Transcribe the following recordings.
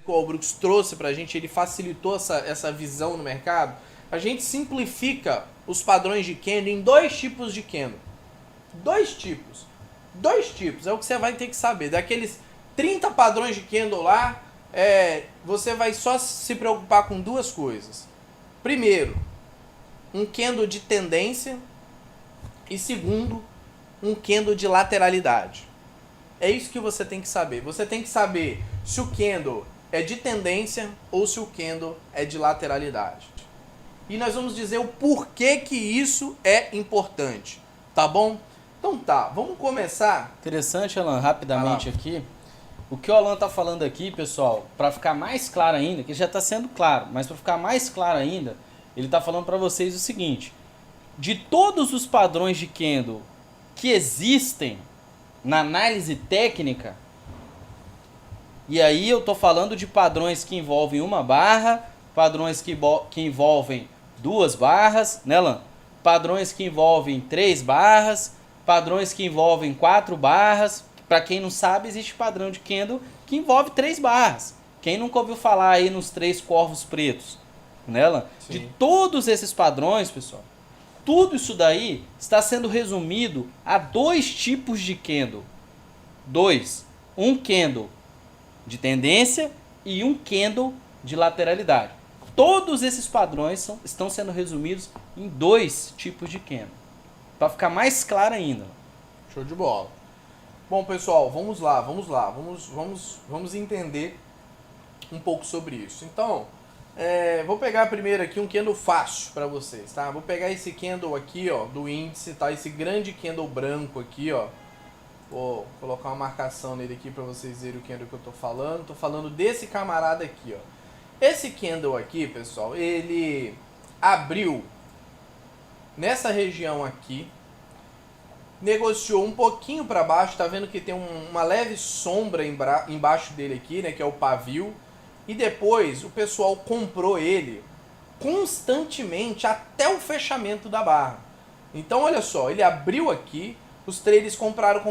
que o Albrooks trouxe para a gente, ele facilitou essa visão no mercado. A gente simplifica os padrões de candle em dois tipos de candle. Dois tipos, é o que você vai ter que saber. Daqueles 30 padrões de candle lá, você vai só se preocupar com duas coisas. Primeiro, um candle de tendência, e segundo, um candle de lateralidade. É isso que você tem que saber. Você tem que saber se o candle é de tendência ou se o candle é de lateralidade. E nós vamos dizer o porquê que isso é importante, tá bom? Então tá, vamos começar. Interessante, Alan, rapidamente aqui. O que o Alan tá falando aqui, pessoal, para ficar mais claro ainda, que já está sendo claro, mas para ficar mais claro ainda, ele tá falando para vocês o seguinte: de todos os padrões de candle que existem na análise técnica, e aí eu tô falando de padrões que envolvem uma barra, padrões que envolvem duas barras, né, Alan? Padrões que envolvem 3 barras, padrões que envolvem 4 barras. Para quem não sabe, existe padrão de candle que envolve 3 barras. Quem nunca ouviu falar aí nos 3 corvos pretos, né, Alan? De todos esses padrões, pessoal, tudo isso daí está sendo resumido a 2 tipos de candle. 2. Um candle de tendência e um candle de lateralidade. Todos esses padrões estão sendo resumidos em 2 tipos de candle. Para ficar mais claro ainda. Show de bola. Bom, pessoal, vamos lá. Vamos entender um pouco sobre isso. Então, vou pegar primeiro aqui um candle fácil para vocês, tá? Vou pegar esse candle aqui, ó, do índice, tá? Esse grande candle branco aqui, ó. Vou colocar uma marcação nele aqui para vocês verem o candle que eu tô falando. Tô falando desse camarada aqui, ó. Esse candle aqui, pessoal, ele abriu nessa região aqui, negociou um pouquinho para baixo, tá vendo que tem uma leve sombra embaixo dele aqui, né, que é o pavio, e depois o pessoal comprou ele constantemente até o fechamento da barra. Então olha só, ele abriu aqui, os traders compraram.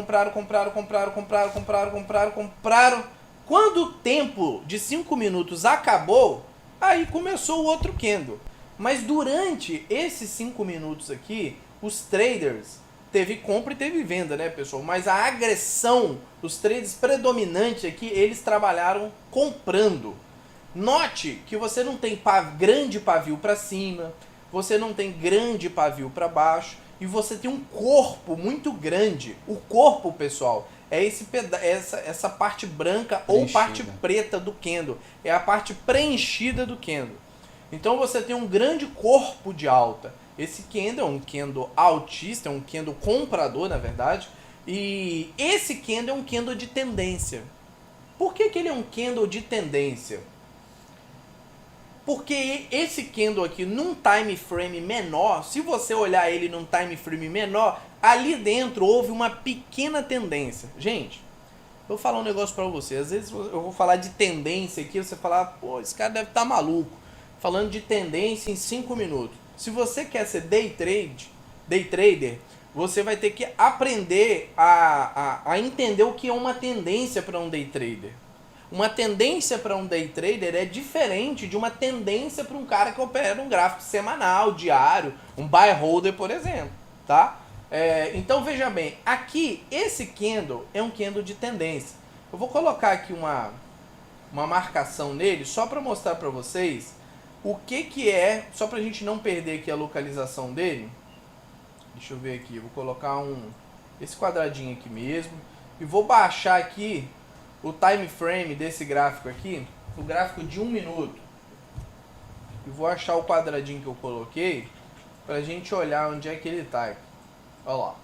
Quando o tempo de 5 minutos acabou, aí começou o outro candle. Mas durante esses 5 minutos aqui, os traders, teve compra e teve venda, né, pessoal? Mas a agressão, os traders predominantes aqui, eles trabalharam comprando. Note que você não tem grande pavio para cima, você não tem grande pavio para baixo, e você tem um corpo muito grande. O corpo, pessoal, é essa parte branca preenchida, ou parte preta do candle. É a parte preenchida do candle. Então você tem um grande corpo de alta. Esse candle é um candle altista, é um candle comprador, na verdade. E esse candle é um candle de tendência. Por que ele é um candle de tendência? Porque esse candle aqui, num time frame menor, se você olhar ele num time frame menor, ali dentro houve uma pequena tendência. Gente, eu vou falar um negócio pra você. Às vezes eu vou falar de tendência aqui, você falar, pô, esse cara deve estar maluco. Falando de tendência em 5 minutos. Se você quer ser day trader, você vai ter que aprender a entender o que é uma tendência para um day trader. Uma tendência para um day trader é diferente de uma tendência para um cara que opera um gráfico semanal, diário, um buy holder, por exemplo, tá? Então veja bem, aqui esse candle é um candle de tendência. Eu vou colocar aqui uma marcação nele só para mostrar para vocês o que é, só para a gente não perder aqui a localização dele. Deixa eu ver aqui, eu vou colocar esse quadradinho aqui mesmo e vou baixar aqui o time frame desse gráfico aqui, o gráfico de 1 minuto. E vou achar o quadradinho que eu coloquei pra gente olhar onde é que ele tá. Olha lá.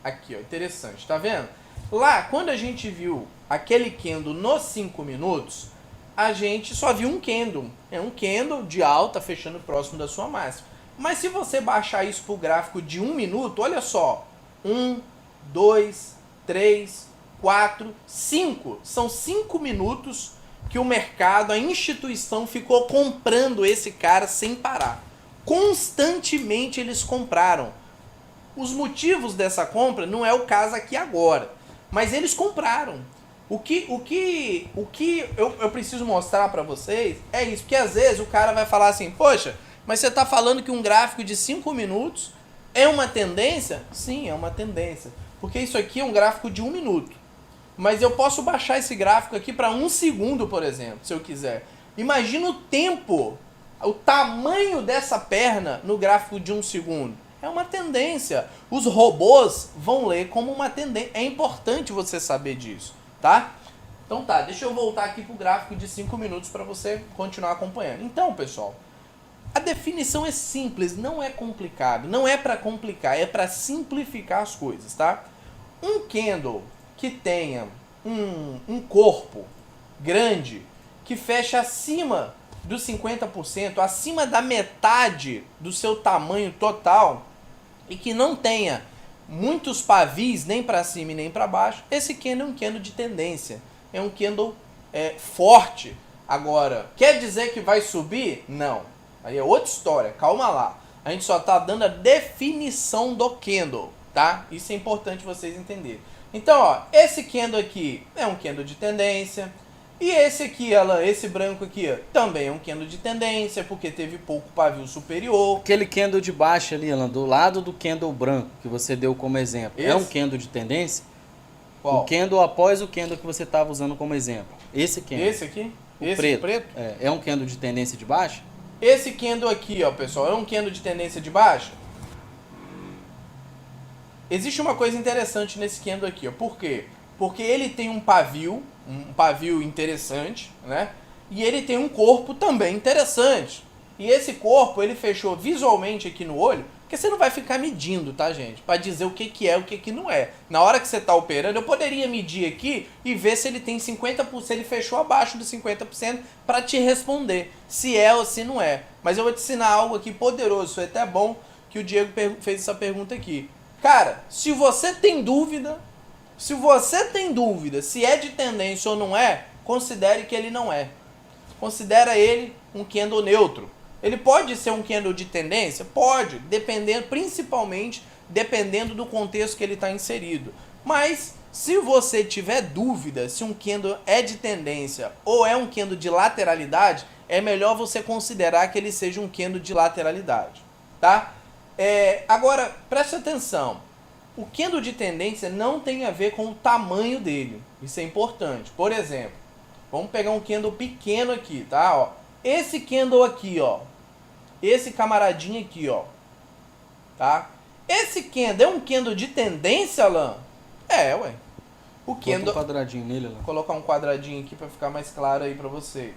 Aqui, ó, interessante, tá vendo? Lá, quando a gente viu aquele candle nos 5 minutos, a gente só viu um candle. É um candle de alta fechando próximo da sua máxima. Mas se você baixar isso pro gráfico de 1 minuto, olha só. 1, 2, 3, 4, 5. São 5 minutos que o mercado, a instituição ficou comprando esse cara sem parar. Constantemente eles compraram. Os motivos dessa compra não é o caso aqui agora, mas eles compraram. O que eu preciso mostrar para vocês é isso, porque às vezes o cara vai falar assim, poxa, mas você tá falando que um gráfico de 5 minutos é uma tendência? Sim, é uma tendência, porque isso aqui é um gráfico de 1 minuto, mas eu posso baixar esse gráfico aqui para 1 segundo, por exemplo, se eu quiser. Imagina o tempo, o tamanho dessa perna no gráfico de 1 segundo. É uma tendência. Os robôs vão ler como uma tendência. É importante você saber disso, tá? Então tá, deixa eu voltar aqui pro gráfico de 5 minutos para você continuar acompanhando. Então, pessoal, a definição é simples, não é complicado. Não é para complicar, é para simplificar as coisas, tá? Um candle que tenha um corpo grande, que fecha acima dos 50%, acima da metade do seu tamanho total, e que não tenha muitos pavis nem para cima e nem para baixo, esse candle é um candle de tendência, é um candle forte. Agora, quer dizer que vai subir? Não, aí é outra história, calma lá, a gente só está dando a definição do candle, tá? Isso é importante vocês entenderem. Então, ó, esse candle aqui é um candle de tendência. E esse aqui, esse branco aqui, ó, também é um candle de tendência, porque teve pouco pavio superior. Aquele candle de baixo ali, Alan, do lado do candle branco, que você deu como exemplo, é um candle de tendência? Qual? O candle após o candle que você estava usando como exemplo. Esse candle. Esse aqui? Esse preto? É um candle de tendência de baixa? Esse candle aqui, ó, pessoal, é um candle de tendência de baixa? Existe uma coisa interessante nesse candle aqui, ó. Por quê? Porque ele tem um pavio interessante, né? E ele tem um corpo também interessante. E esse corpo, ele fechou visualmente aqui no olho, porque você não vai ficar medindo, tá, gente? Para dizer o que é, o que não é. Na hora que você tá operando, eu poderia medir aqui e ver se ele tem 50%, se ele fechou abaixo dos 50% para te responder se é ou se não é. Mas eu vou te ensinar algo aqui poderoso, foi até bom que o Diego fez essa pergunta aqui. Cara, se você tem dúvida se é de tendência ou não é, considere que ele não é. Considera ele um candle neutro. Ele pode ser um candle de tendência? Pode, principalmente dependendo do contexto que ele está inserido. Mas se você tiver dúvida se um candle é de tendência ou é um candle de lateralidade, é melhor você considerar que ele seja um candle de lateralidade, tá? Agora, preste atenção. O candle de tendência não tem a ver com o tamanho dele. Isso é importante. Por exemplo, vamos pegar um candle pequeno aqui, tá? Ó, esse candle aqui, ó. Esse camaradinho aqui, ó. Tá? Esse candle é um candle de tendência, Alan? É, ué. O candle... Coloca um quadradinho nele, Alan. Vou colocar um quadradinho aqui para ficar mais claro aí para vocês.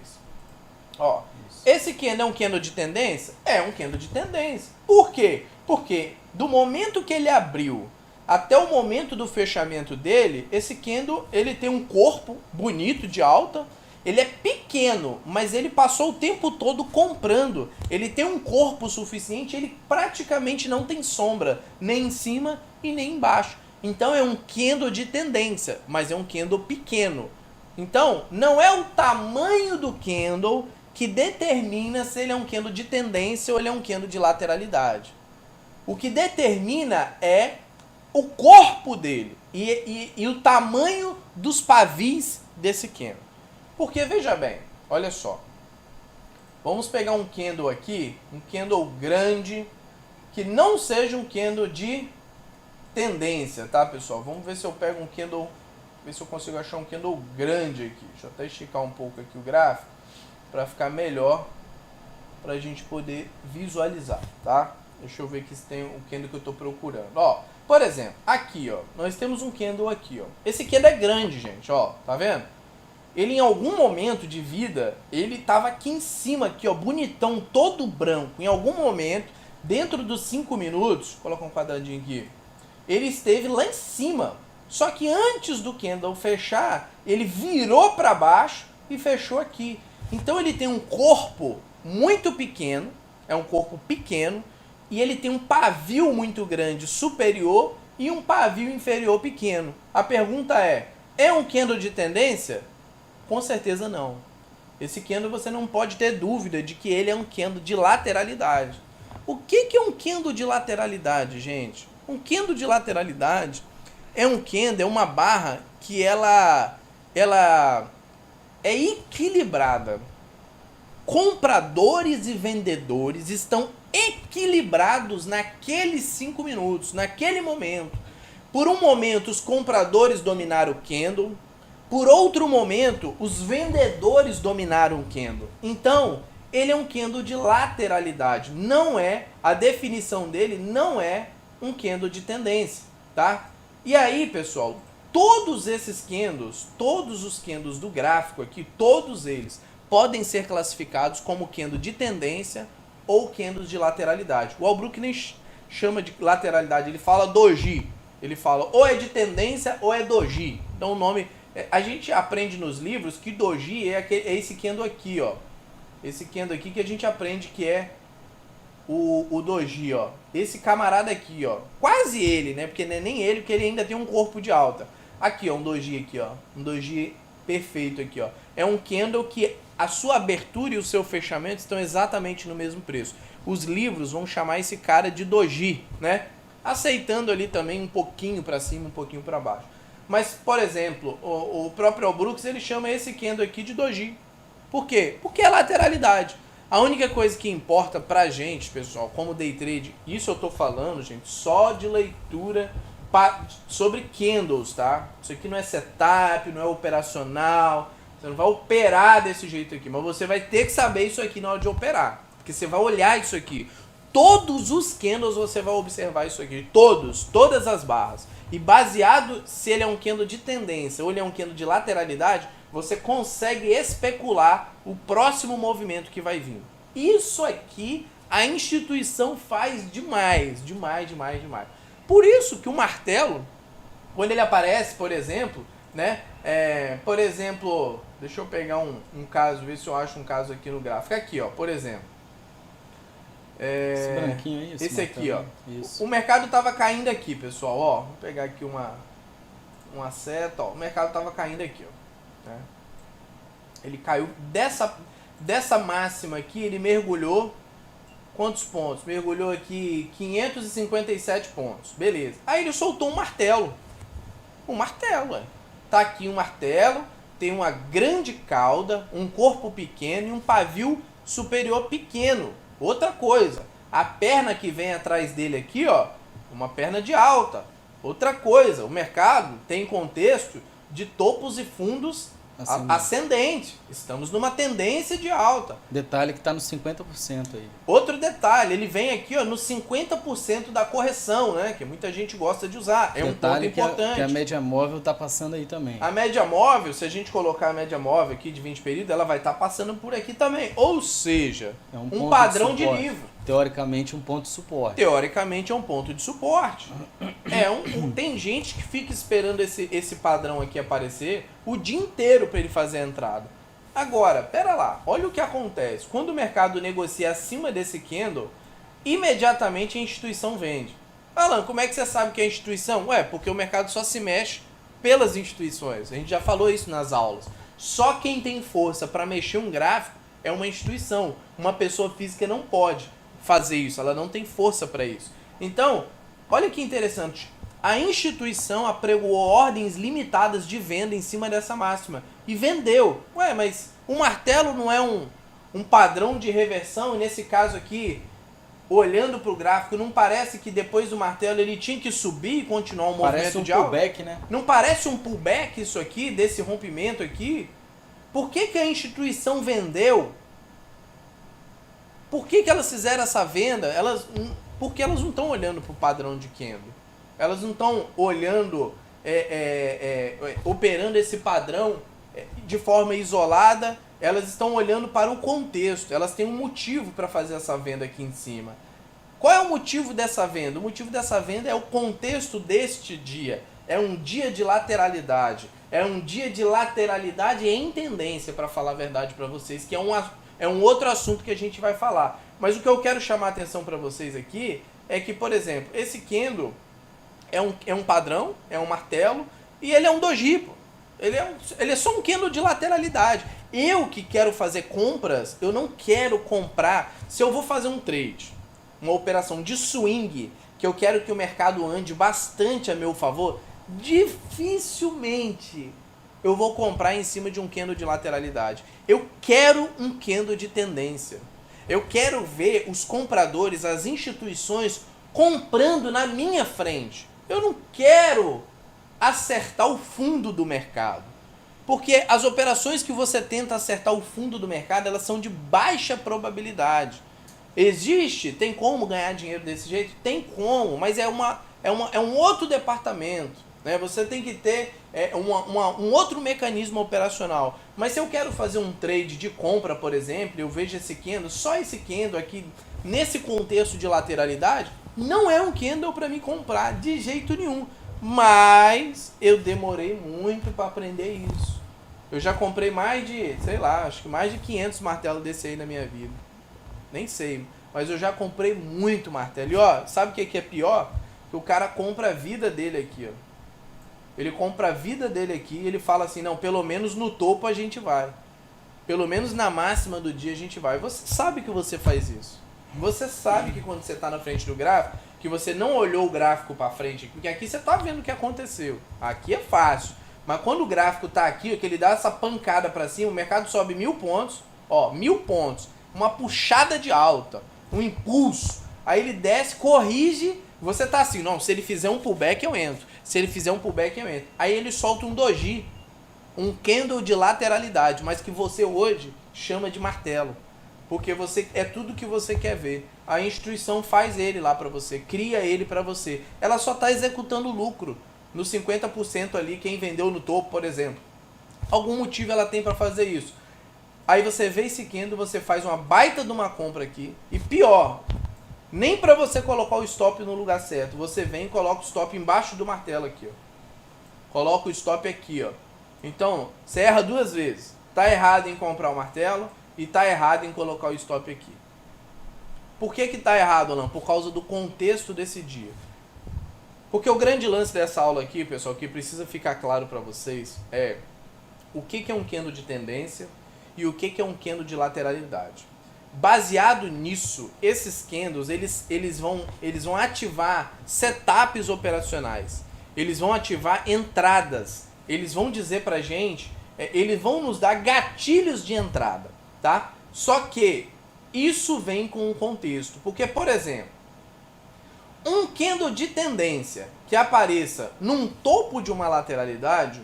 Ó, esse candle é um candle de tendência? É um candle de tendência. Por quê? Porque do momento que ele abriu até o momento do fechamento dele, esse candle, ele tem um corpo bonito de alta, ele é pequeno, mas ele passou o tempo todo comprando. Ele tem um corpo suficiente, ele praticamente não tem sombra, nem em cima e nem embaixo. Então é um candle de tendência, mas é um candle pequeno. Então, não é o tamanho do candle que determina se ele é um candle de tendência ou ele é um candle de lateralidade. O que determina é o corpo dele e o tamanho dos pavis desse candle. Porque, veja bem, olha só. Vamos pegar um candle aqui, um candle grande, que não seja um candle de tendência, tá, pessoal? Vamos ver se eu pego um candle, ver se eu consigo achar um candle grande aqui. Deixa eu até esticar um pouco aqui o gráfico, para ficar melhor, para a gente poder visualizar, tá? Deixa eu ver aqui se tem o candle que eu estou procurando. Ó, por exemplo, aqui, ó, nós temos um candle aqui, ó. Esse candle é grande, gente, ó, tá vendo? Ele em algum momento de vida, ele tava aqui em cima, aqui, ó, bonitão, todo branco. Em algum momento, dentro dos 5 minutos, vou colocar um quadradinho aqui, ele esteve lá em cima. Só que antes do candle fechar, ele virou para baixo e fechou aqui. Então ele tem um corpo muito pequeno, é um corpo pequeno, e ele tem um pavio muito grande superior e um pavio inferior pequeno. A pergunta é um candle de tendência? Com certeza não. Esse candle você não pode ter dúvida de que ele é um candle de lateralidade. O que é um candle de lateralidade, gente? Um candle de lateralidade é um candle, é uma barra que ela ela é equilibrada. Compradores e vendedores estão equilibrados naqueles 5 minutos, naquele momento. Por um momento, os compradores dominaram o candle. Por outro momento, os vendedores dominaram o candle. Então, ele é um candle de lateralidade. Não é, a definição dele não é um candle de tendência, tá? E aí, pessoal, todos esses candles, todos os candles do gráfico aqui, todos eles podem ser classificados como candle de tendência ou candles de lateralidade. O Albrook nem chama de lateralidade, ele fala doji. Ele fala ou é de tendência ou é doji. Então o nome... A gente aprende nos livros que doji é esse candle aqui, ó. Esse candle aqui que a gente aprende que é o doji, ó. Esse camarada aqui, ó. Quase ele, né? Porque não é nem ele, porque ele ainda tem um corpo de alta. Aqui, ó, um doji aqui, ó. Um doji perfeito aqui, ó. É um candle que a sua abertura e o seu fechamento estão exatamente no mesmo preço. Os livros vão chamar esse cara de doji, né? Aceitando ali também um pouquinho para cima, um pouquinho para baixo. Mas, por exemplo, o próprio Brooks, ele chama esse candle aqui de doji. Por quê? Porque é lateralidade. A única coisa que importa pra gente, pessoal, como day trade, isso eu tô falando, gente, só de leitura sobre candles, tá? Isso aqui não é setup, não é operacional. Você não vai operar desse jeito aqui, mas você vai ter que saber isso aqui na hora de operar. Porque você vai olhar isso aqui. Todos os candles você vai observar isso aqui. Todas as barras. E baseado se ele é um candle de tendência ou ele é um candle de lateralidade, você consegue especular o próximo movimento que vai vir. Isso aqui a instituição faz demais. Por isso que o martelo, quando ele aparece, por exemplo, né? Por exemplo, deixa eu pegar um caso, ver se eu acho um caso aqui no gráfico. Aqui, ó, por exemplo. Esse branquinho aí, esse aqui, ó. Isso. O mercado tava caindo aqui, pessoal, ó. Vou pegar aqui uma seta, ó. O mercado tava caindo aqui, ó. Né? Ele caiu dessa máxima aqui, ele mergulhou quantos pontos? Mergulhou aqui 557 pontos. Beleza. Aí ele soltou um martelo. Um martelo, ué. Tá aqui um martelo, tem uma grande cauda, um corpo pequeno e um pavio superior pequeno. Outra coisa, a perna que vem atrás dele aqui, ó, uma perna de alta. Outra coisa, o mercado tem contexto de topos e fundos ascendente. Estamos numa tendência de alta. Detalhe que está nos 50% aí. Outro detalhe, ele vem aqui, ó, nos 50% da correção, né? Que muita gente gosta de usar. É um ponto importante. Que a média móvel está passando aí também. A média móvel, se a gente colocar a média móvel aqui de 20 períodos, ela vai estar passando por aqui também. Ou seja, é um padrão de livro. Teoricamente, um ponto de suporte. Teoricamente, é um ponto de suporte. Tem gente que fica esperando esse padrão aqui aparecer o dia inteiro para ele fazer a entrada. Agora, pera lá, olha o que acontece. Quando o mercado negocia acima desse candle, imediatamente a instituição vende. Alan, como é que você sabe que é a instituição? Ué, porque o mercado só se mexe pelas instituições. A gente já falou isso nas aulas. Só quem tem força para mexer um gráfico é uma instituição. Uma pessoa física não pode fazer isso, ela não tem força para isso. Então, olha que interessante. A instituição apregoou ordens limitadas de venda em cima dessa máxima e vendeu. Ué, mas o martelo não é um padrão de reversão? E nesse caso aqui, olhando para o gráfico, não parece que depois do martelo ele tinha que subir e continuar um movimento de alta? Parece um pullback, né? Não parece um pullback isso aqui, desse rompimento aqui? Por que a instituição vendeu? Por que elas fizeram essa venda? Porque elas não estão olhando para o padrão de candle. Elas não estão olhando, operando esse padrão de forma isolada. Elas estão olhando para o contexto. Elas têm um motivo para fazer essa venda aqui em cima. Qual é o motivo dessa venda? O motivo dessa venda é o contexto deste dia. É um dia de lateralidade. É um dia de lateralidade em tendência, para falar a verdade para vocês, que é um outro assunto que a gente vai falar. Mas o que eu quero chamar a atenção para vocês aqui é que, por exemplo, esse candle é um padrão, é um martelo, e ele é um doji, pô. Ele é só um candle de lateralidade. Eu que quero fazer compras, eu não quero comprar. Se eu vou fazer um trade, uma operação de swing, que eu quero que o mercado ande bastante a meu favor, dificilmente eu vou comprar em cima de um candle de lateralidade. Eu quero um candle de tendência. Eu quero ver os compradores, as instituições comprando na minha frente. Eu não quero acertar o fundo do mercado. Porque as operações que você tenta acertar o fundo do mercado, elas são de baixa probabilidade. Tem como ganhar dinheiro desse jeito? Tem como, mas é um outro departamento. Né? Você tem que ter um outro mecanismo operacional. Mas se eu quero fazer um trade de compra, por exemplo, eu vejo esse candle, só esse candle aqui, nesse contexto de lateralidade, não é um candle para me comprar de jeito nenhum. Mas eu demorei muito para aprender isso. Eu já comprei mais de 500 martelos desse aí na minha vida. Nem sei, mas eu já comprei muito martelo. E ó, sabe o que é pior? Que o cara compra a vida dele aqui, ó. Ele compra a vida dele aqui e ele fala assim, não, pelo menos no topo a gente vai. Pelo menos na máxima do dia a gente vai. Você sabe que você faz isso. Você sabe que quando você está na frente do gráfico, que você não olhou o gráfico para frente, porque aqui você está vendo o que aconteceu. Aqui é fácil. Mas quando o gráfico está aqui, que ele dá essa pancada para cima, o mercado sobe 1000 pontos, ó, 1000 pontos, uma puxada de alta, um impulso, aí ele desce, corrige, você tá assim, não, se ele fizer um pullback eu entro, se ele fizer um pullback eu entro. Aí ele solta um doji, um candle de lateralidade, mas que você hoje chama de martelo, porque você é tudo que você quer ver. A instituição faz ele lá para você, cria ele para você, ela só está executando lucro. Nos 50% ali, quem vendeu no topo, por exemplo. Algum motivo ela tem para fazer isso. Aí você vê esse candle, você faz uma baita de uma compra aqui. E pior, nem para você colocar o stop no lugar certo. Você vem e coloca o stop embaixo do martelo aqui, ó. Coloca o stop aqui, ó. Então, você erra duas vezes. Tá errado em comprar o martelo e tá errado em colocar o stop aqui. Por que tá errado, Alan? Por causa do contexto desse dia. Porque o grande lance dessa aula aqui, pessoal, que precisa ficar claro para vocês, é o que é um candle de tendência e o que é um candle de lateralidade. Baseado nisso, esses candles, eles vão ativar setups operacionais, eles vão ativar entradas, eles vão dizer pra gente, eles vão nos dar gatilhos de entrada, tá? Só que isso vem com um contexto, porque, por exemplo, um candle de tendência que apareça num topo de uma lateralidade,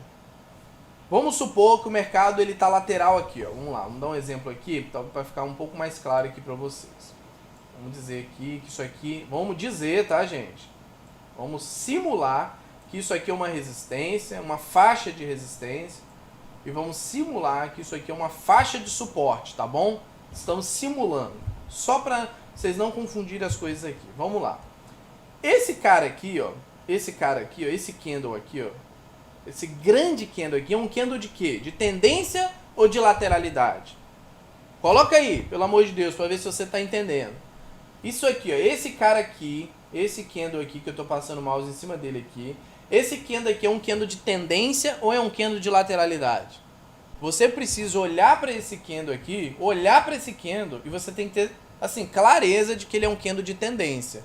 vamos supor que o mercado ele tá lateral aqui, ó. Vamos lá, vamos dar um exemplo aqui para ficar um pouco mais claro aqui para vocês. Vamos dizer aqui que isso aqui, vamos dizer, tá, gente? Vamos simular que isso aqui é uma resistência, uma faixa de resistência, e vamos simular que isso aqui é uma faixa de suporte, tá bom? Estamos simulando, só para vocês não confundirem as coisas aqui. Vamos lá. Esse cara aqui, ó, esse candle aqui, ó, esse grande candle aqui é um candle de quê? De tendência ou de lateralidade? Coloca aí, pelo amor de Deus, para ver se você está entendendo. Isso aqui, ó, esse cara aqui, esse candle aqui, que eu estou passando o mouse em cima dele aqui, esse candle aqui é um candle de tendência ou é um candle de lateralidade? Você precisa olhar para esse candle aqui, e você tem que ter, assim, clareza de que ele é um candle de tendência.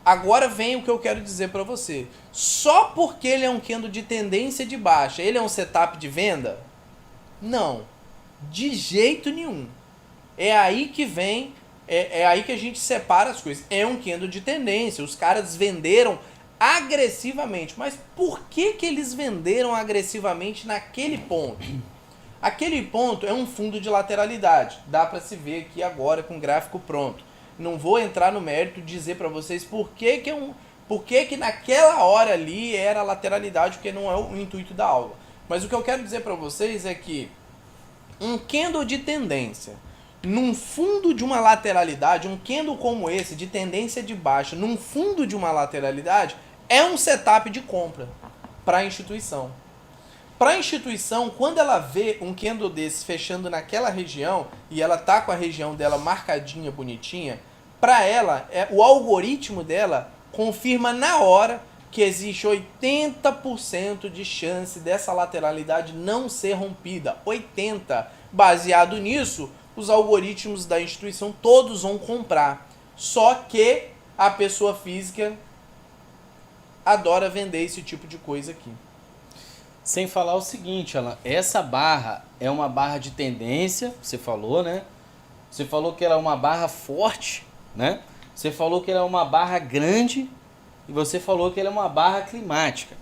Agora vem o que eu quero dizer para você. Só porque ele é um candle de tendência de baixa, ele é um setup de venda? Não. De jeito nenhum. É aí que vem, é aí que a gente separa as coisas. É um candle de tendência. Os caras venderam agressivamente. Mas por que eles venderam agressivamente naquele ponto? Aquele ponto é um fundo de lateralidade. Dá para se ver aqui agora com o gráfico pronto. Não vou entrar no mérito de dizer para vocês por que naquela hora ali era lateralidade, porque não é o intuito da aula. Mas o que eu quero dizer para vocês é que um candle de tendência num fundo de uma lateralidade, um candle como esse de tendência de baixa num fundo de uma lateralidade é um setup de compra para a instituição. Para a instituição, quando ela vê um candle desse fechando naquela região e ela tá com a região dela marcadinha, bonitinha, para ela, o algoritmo dela confirma na hora que existe 80% de chance dessa lateralidade não ser rompida. 80%. Baseado nisso, os algoritmos da instituição todos vão comprar. Só que a pessoa física adora vender esse tipo de coisa aqui. Sem falar o seguinte, Alan, essa barra é uma barra de tendência, você falou, né? Você falou que ela é uma barra forte, né? Você falou que ela é uma barra grande e você falou que ela é uma barra climática.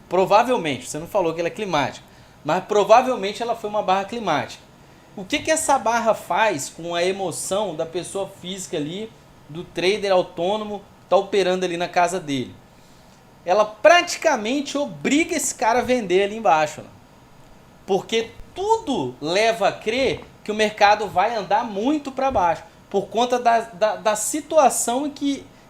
Provavelmente, você não falou que ela é climática, mas provavelmente ela foi uma barra climática. O que essa barra faz com a emoção da pessoa física ali, do trader autônomo que está operando ali na casa dele? Ela praticamente obriga esse cara a vender ali embaixo. Né? Porque tudo leva a crer que o mercado vai andar muito para baixo. Por conta da situação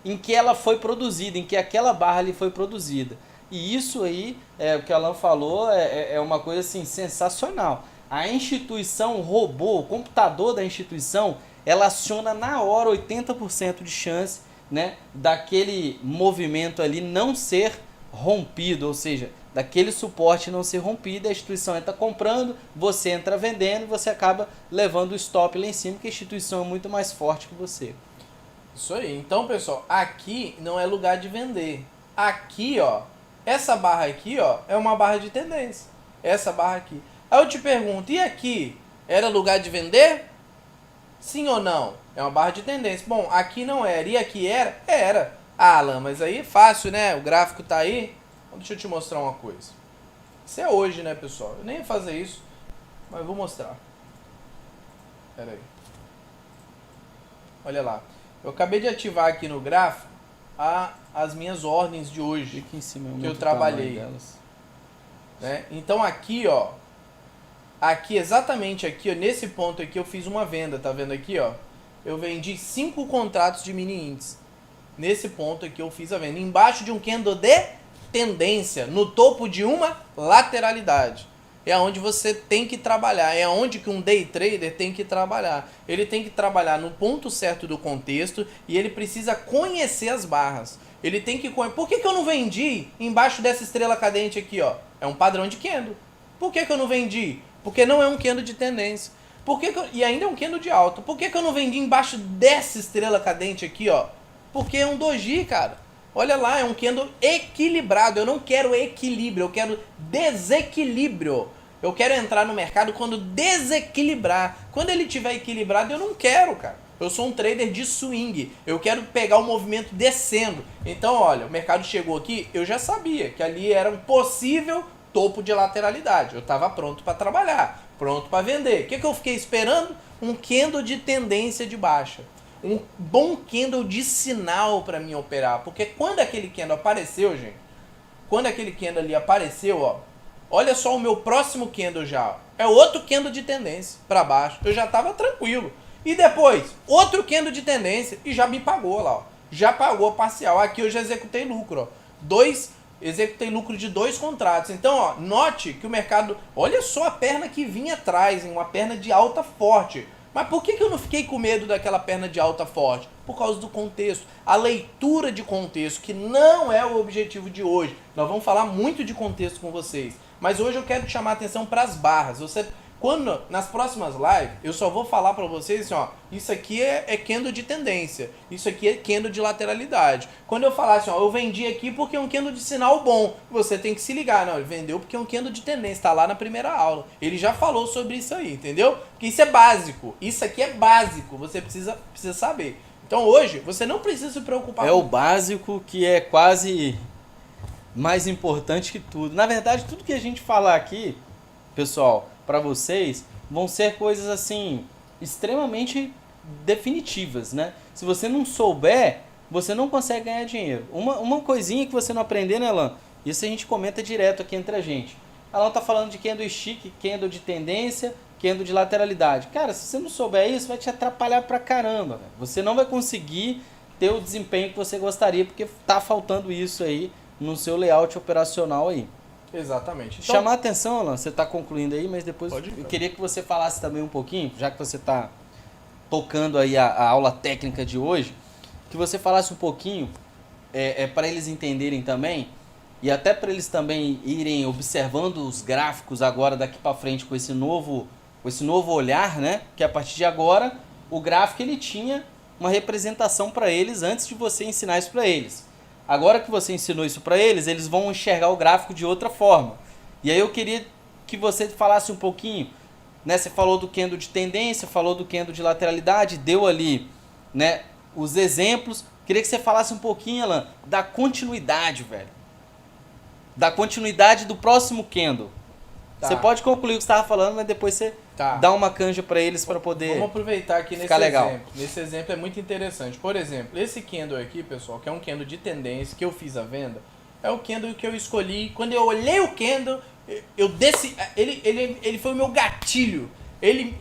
em que ela foi produzida, em que aquela barra ali foi produzida. E isso aí, o que o Alan falou, é uma coisa assim, sensacional. A instituição robô, o computador da instituição, ela aciona na hora 80% de chance, né, daquele movimento ali não ser rompido, ou seja, daquele suporte não ser rompido, a instituição entra comprando, você entra vendendo e você acaba levando o stop lá em cima, porque a instituição é muito mais forte que você. Isso aí. Então, pessoal, aqui não é lugar de vender. Aqui, ó, essa barra aqui, ó, é uma barra de tendência. Essa barra aqui. Aí eu te pergunto, e aqui? Era lugar de vender? Sim ou não? É uma barra de tendência. Bom, aqui não era. E aqui era? Era. Ah, Alan, mas aí é fácil, né? O gráfico tá aí. Então, deixa eu te mostrar uma coisa. Isso é hoje, né, pessoal? Eu nem ia fazer isso, mas vou mostrar. Pera aí. Olha lá. Eu acabei de ativar aqui no gráfico as minhas ordens de hoje. Aqui em cima que eu trabalhei. Né? Então aqui, ó. Aqui, exatamente aqui, ó, nesse ponto aqui eu fiz uma venda, tá vendo aqui, ó? Eu vendi 5 contratos de mini índice. Nesse ponto aqui eu fiz a venda. Embaixo de um candle de tendência, no topo de uma lateralidade. É onde você tem que trabalhar, é onde que um day trader tem que trabalhar. Ele tem que trabalhar no ponto certo do contexto e ele precisa conhecer as barras. Ele tem que conhecer. Por que eu não vendi embaixo dessa estrela cadente aqui, ó? É um padrão de candle. Por que eu não vendi? Porque não é um candle de tendência. E ainda é um candle de alta. Por que eu não vendi embaixo dessa estrela cadente aqui, ó? Porque é um doji, cara. Olha lá, é um candle equilibrado. Eu não quero equilíbrio, eu quero desequilíbrio. Eu quero entrar no mercado quando desequilibrar. Quando ele estiver equilibrado, eu não quero, cara. Eu sou um trader de swing. Eu quero pegar o movimento descendo. Então, olha, o mercado chegou aqui, eu já sabia que ali era um possível topo de lateralidade. Eu estava pronto para trabalhar, pronto para vender. O que eu fiquei esperando? Um candle de tendência de baixa. Um bom candle de sinal para mim operar. Porque quando aquele candle apareceu, gente, quando aquele candle ali apareceu, ó, olha só o meu próximo candle já. É outro candle de tendência para baixo. Eu já estava tranquilo. E depois, outro candle de tendência e já me pagou lá, ó. Já pagou parcial. Aqui eu já executei lucro, ó. Executei lucro de 2 contratos. Então, ó, note que o mercado... Olha só a perna que vinha atrás, hein? Uma perna de alta forte. Mas por que eu não fiquei com medo daquela perna de alta forte? Por causa do contexto. A leitura de contexto, que não é o objetivo de hoje. Nós vamos falar muito de contexto com vocês. Mas hoje eu quero te chamar a atenção para as barras. Nas próximas lives, eu só vou falar para vocês assim, ó, isso aqui é candle de tendência, isso aqui é candle de lateralidade. Quando eu falar assim, ó, eu vendi aqui porque é um candle de sinal bom, você tem que se ligar, não, ele vendeu porque é um candle de tendência, tá lá na primeira aula. Ele já falou sobre isso aí, entendeu? Porque isso é básico, isso aqui é básico, você precisa saber. Então hoje, você não precisa se preocupar com... o básico que é quase mais importante que tudo. Na verdade, tudo que a gente falar aqui, pessoal, para vocês, vão ser coisas assim, extremamente definitivas, né? Se você não souber, você não consegue ganhar dinheiro. Uma coisinha que você não aprender, né, Alan? Isso a gente comenta direto aqui entre a gente. Alan tá falando de candlestick, candle de tendência, candle de lateralidade. Cara, se você não souber isso, vai te atrapalhar pra caramba, velho. Você não vai conseguir ter o desempenho que você gostaria, porque tá faltando isso aí no seu layout operacional aí. Exatamente. Então, chamar a atenção, Alan, você está concluindo aí, mas depois eu queria que você falasse também um pouquinho, já que você está tocando aí a aula técnica de hoje, que você falasse um pouquinho para eles entenderem também, e até para eles também irem observando os gráficos agora daqui para frente com esse novo olhar, né? Que a partir de agora o gráfico ele tinha uma representação para eles antes de você ensinar isso para eles. Agora que você ensinou isso para eles, eles vão enxergar o gráfico de outra forma. E aí eu queria que você falasse um pouquinho, né? Você falou do candle de tendência, falou do candle de lateralidade, deu ali, né, os exemplos. Queria que você falasse um pouquinho, Alan, da continuidade, velho. Da continuidade do próximo candle. Tá. Você pode concluir o que você estava falando, mas depois você dá uma canja para eles para poder. Vamos aproveitar aqui nesse legal. exemplo. Nesse exemplo é muito interessante. Por exemplo, esse candle aqui, pessoal, que é um candle de tendência que eu fiz a venda, é o candle que eu escolhi. Quando eu olhei o candle, eu desci. Ele foi o meu gatilho.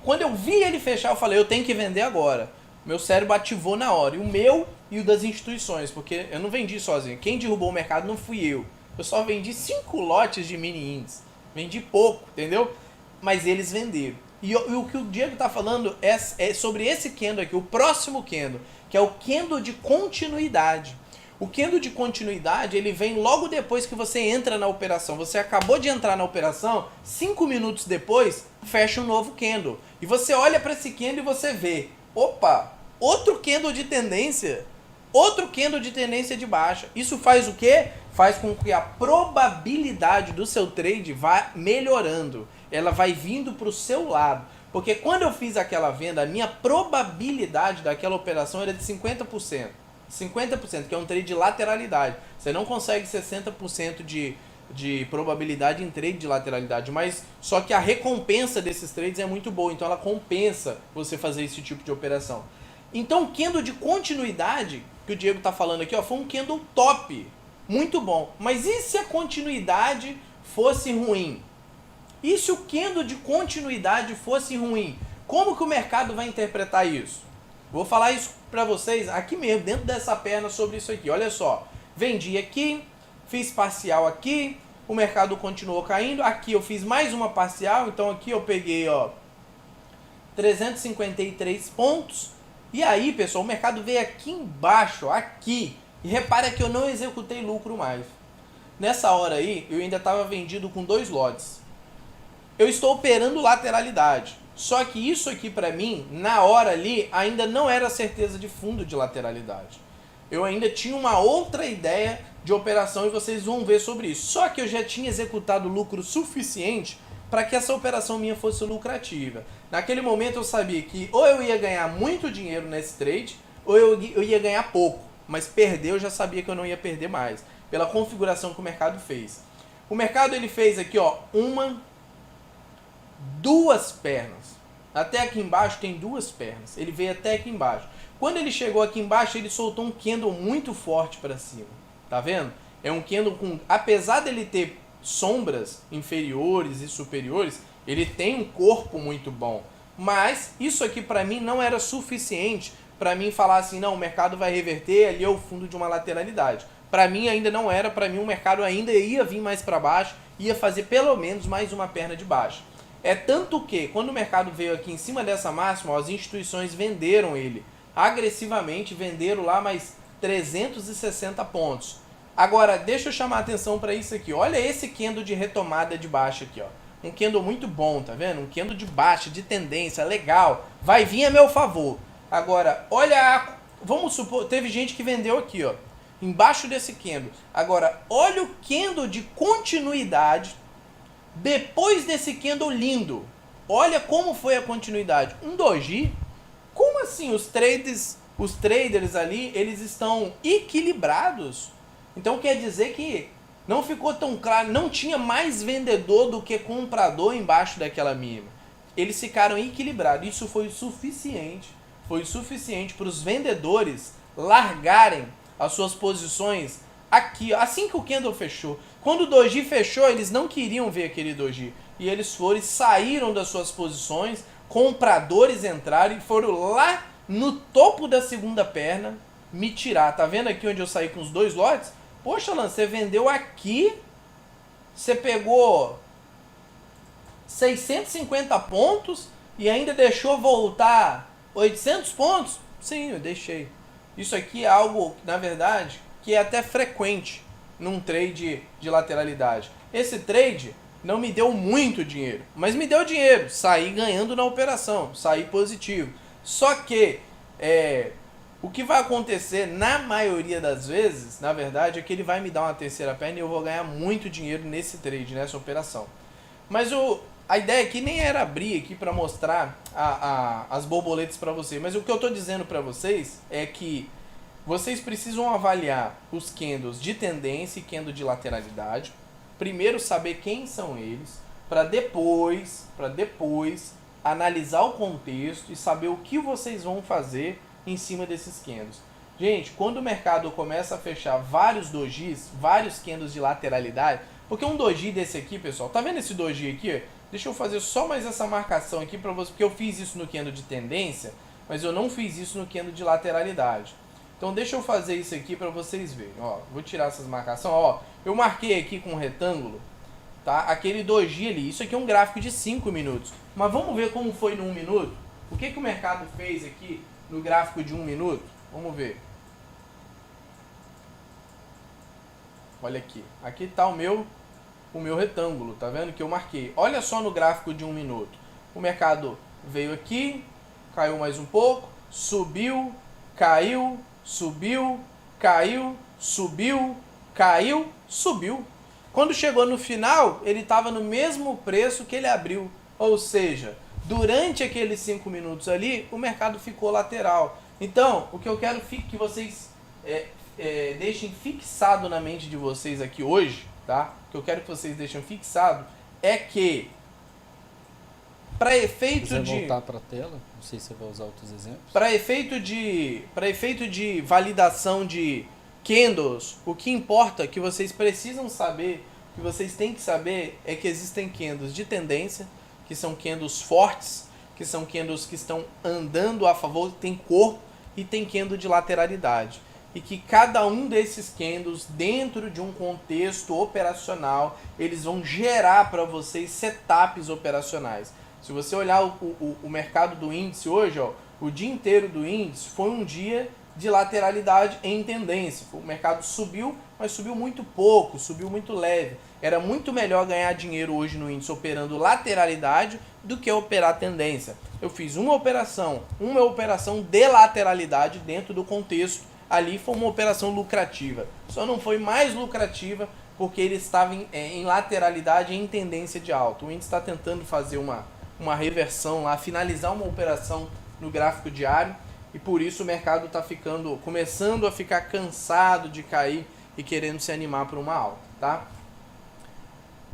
Quando eu vi ele fechar, eu falei, eu tenho que vender agora. Meu cérebro ativou na hora. E o meu e o das instituições, porque eu não vendi sozinho. Quem derrubou o mercado não fui eu. Eu só vendi 5 lotes de mini índices. Vendi pouco, entendeu? Mas eles venderam. E o que o Diego tá falando é sobre esse candle aqui, o próximo candle, que é o candle de continuidade. O candle de continuidade, ele vem logo depois que você entra na operação. Você acabou de entrar na operação, 5 minutos depois, fecha um novo candle. E você olha para esse candle e você vê, opa, outro candle de tendência. Outro candle de tendência de baixa. Isso faz o quê? Faz com que a probabilidade do seu trade vá melhorando. Ela vai vindo para o seu lado. Porque quando eu fiz aquela venda, a minha probabilidade daquela operação era de 50%. 50%, que é um trade de lateralidade. Você não consegue 60% de probabilidade em trade de lateralidade. Mas só que a recompensa desses trades é muito boa. Então ela compensa você fazer esse tipo de operação. Então o candle de continuidade que o Diego está falando aqui, ó, foi um candle top. Muito bom. Mas e se a continuidade fosse ruim? E se o candle de continuidade fosse ruim? Como que o mercado vai interpretar isso? Vou falar isso para vocês aqui mesmo, dentro dessa perna, sobre isso aqui. Olha só. Vendi aqui, fiz parcial aqui, o mercado continuou caindo. Aqui eu fiz mais uma parcial, então aqui eu peguei, ó, 353 pontos. E aí, pessoal, o mercado veio aqui embaixo, aqui. E repara que eu não executei lucro mais. Nessa hora aí, eu ainda estava vendido com 2 lotes. Eu estou operando lateralidade. Só que isso aqui para mim, na hora ali, ainda não era certeza de fundo de lateralidade. Eu ainda tinha uma outra ideia de operação e vocês vão ver sobre isso. Só que eu já tinha executado lucro suficiente para que essa operação minha fosse lucrativa. Naquele momento eu sabia que ou eu ia ganhar muito dinheiro nesse trade, ou eu ia ganhar pouco. Mas perder eu já sabia que eu não ia perder mais, pela configuração que o mercado fez. O mercado ele fez aqui, ó, 2 pernas. Até aqui embaixo tem 2 pernas. Ele veio até aqui embaixo. Quando ele chegou aqui embaixo, ele soltou um candle muito forte para cima. Tá vendo? É um candle com, apesar dele ter sombras inferiores e superiores, ele tem um corpo muito bom. Mas isso aqui para mim não era suficiente para mim falar assim, não, o mercado vai reverter, ali é o fundo de uma lateralidade. Para mim ainda não era, para mim o mercado ainda ia vir mais para baixo, ia fazer pelo menos mais uma perna de baixa. É tanto que, quando o mercado veio aqui em cima dessa máxima, ó, as instituições venderam ele agressivamente, venderam lá mais 360 pontos. Agora, deixa eu chamar a atenção para isso aqui. Olha esse candle de retomada de baixa aqui, ó. Um candle muito bom, tá vendo? Um candle de baixa, de tendência, legal. Vai vir a meu favor. Agora, olha, vamos supor, teve gente que vendeu aqui, ó, embaixo desse candle. Agora, olha o candle de continuidade depois desse candle lindo. Olha como foi a continuidade. Um doji. Como assim? Os traders ali, eles estão equilibrados. Então quer dizer que não ficou tão claro, não tinha mais vendedor do que comprador embaixo daquela mínima. Eles ficaram equilibrados. Isso foi suficiente. Foi suficiente para os vendedores largarem as suas posições aqui, assim que o candle fechou. Quando o doji fechou, eles não queriam ver aquele doji. E eles foram e saíram das suas posições, compradores entraram e foram lá no topo da segunda perna me tirar. Tá vendo aqui onde eu saí com os 2 lotes? Poxa, Alan, você vendeu aqui, você pegou 650 pontos e ainda deixou voltar 800 pontos? Sim, eu deixei. Isso aqui é algo, na verdade, que é até frequente num trade de lateralidade. Esse trade não me deu muito dinheiro, mas me deu dinheiro. Saí ganhando na operação, saí positivo. Só que O que vai acontecer na maioria das vezes, na verdade, é que ele vai me dar uma terceira perna e eu vou ganhar muito dinheiro nesse trade, nessa operação. Mas a ideia aqui nem era abrir aqui para mostrar as borboletas para você, mas o que eu estou dizendo para vocês é que vocês precisam avaliar os candles de tendência e candle de lateralidade. Primeiro saber quem são eles, para depois analisar o contexto e saber o que vocês vão fazer em cima desses candles. Gente, quando o mercado começa a fechar vários dojis, vários candles de lateralidade, porque um doji desse aqui, pessoal, tá vendo esse doji aqui? Deixa eu fazer só mais essa marcação aqui para vocês, porque eu fiz isso no candle de tendência, mas eu não fiz isso no candle de lateralidade. Então deixa eu fazer isso aqui para vocês verem. Ó, vou tirar essas marcações. Ó, eu marquei aqui com um retângulo, tá? Aquele doji ali. Isso aqui é um gráfico de 5 minutos. Mas vamos ver como foi no 1 minuto? O que o mercado fez aqui no gráfico de 1 minuto? Vamos ver. Olha aqui. Aqui está o meu retângulo, tá vendo? Que eu marquei. Olha só no gráfico de 1 minuto. O mercado veio aqui, caiu mais um pouco, subiu, caiu, subiu, caiu, subiu, caiu, subiu. Quando chegou no final, ele estava no mesmo preço que ele abriu. Ou seja, durante aqueles 5 minutos ali, o mercado ficou lateral. Então, o que eu quero que vocês deixem fixado na mente de vocês aqui hoje, tá? O que eu quero que vocês deixem fixado é que para efeito de voltar para a tela, não sei se você vai usar outros exemplos. Para efeito de validação de candles, o que importa que vocês precisam saber, que vocês têm que saber é que existem candles de tendência, que são candles fortes, que são candles que estão andando a favor, tem corpo, e tem candle de lateralidade. E que cada um desses candles, dentro de um contexto operacional, eles vão gerar para vocês setups operacionais. Se você olhar o mercado do índice hoje, ó, o dia inteiro do índice foi um dia de lateralidade em tendência. O mercado subiu, mas subiu muito pouco, subiu muito leve. Era muito melhor ganhar dinheiro hoje no índice operando lateralidade do que operar tendência. Eu fiz uma operação de lateralidade dentro do contexto. Ali foi uma operação lucrativa. Só não foi mais lucrativa porque ele estava em lateralidade em tendência de alta. O índice está tentando fazer uma reversão lá, finalizar uma operação no gráfico diário e por isso o mercado está começando a ficar cansado de cair e querendo se animar para uma alta, tá?